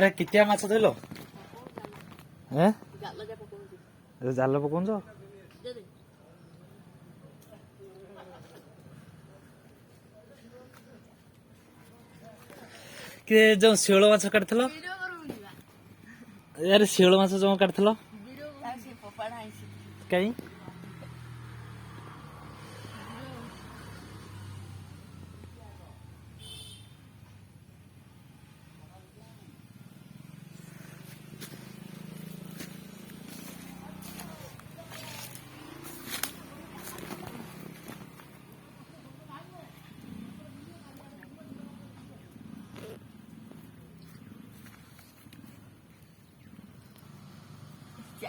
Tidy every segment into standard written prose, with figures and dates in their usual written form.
अरे कितिया माछ देलो हैं जाल पकाउछ के जो शेळ माछ काटथलो यार शेळ माछ जो काटथलो कहीं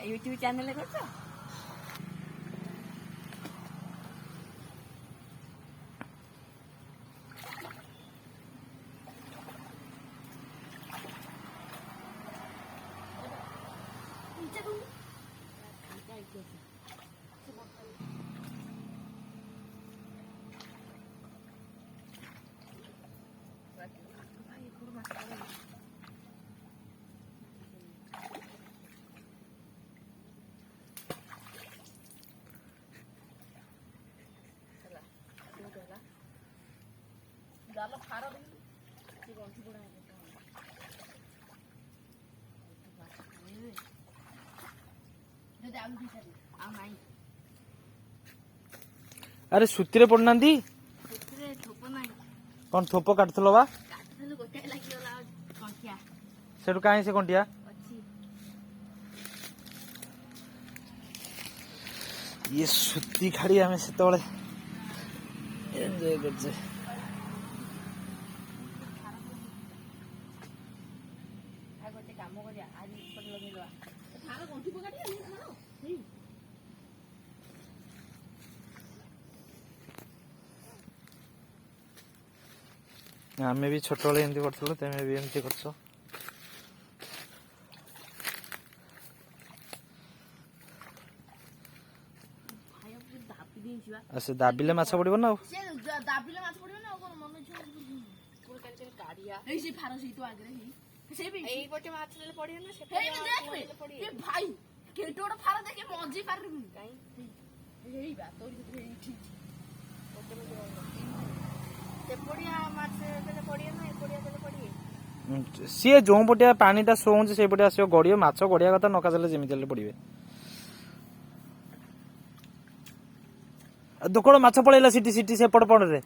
यूट्यूब चैनल है कुछ जाल फार गंठी बुड़ा अरे सुती पड़ना कौन थोप काटथलो बा सेठू कहीं से कंटिया ये सुती खाड़ी आम से एंजॉय करछे आमे भी छोट बेले एमती करथलो तमे भी एमती करछो अच्छा दाबिले माछ पड़िबो ना से दाबिले माछ पड़िबो ना कोन मन छ कोन काली काडिया ए से फारो से तो आगरे ही से भी एई पटे माछ ले पड़ियो ना से पड़ियो ए भाई केटोड फारो देखे मजी पार काई एई बा तोरी तो एई ठीक ते पड़िया माछ ले पड़ियो ना ए पड़िया ले पड़िए सी जो पटिया पानीटा सोच से पटे आसो गड़ियो माछ गड़िया कथा नकाजले जेमिति पड़े दुकड़ माछ पड़ेला सिटी सिटी से पड़ पड़ रे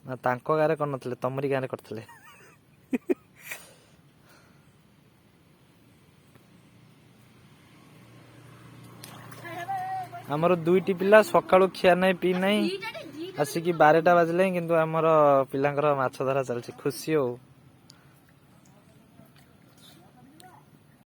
ना तांको गारे कर नथले तमरी गारे करथले हमर दुईटी पिला सकाळू खिया नै पी नै आसिकी 12टा बाजले किंतु हमर पिलांकर माछ धरा चलछि खुशी हो।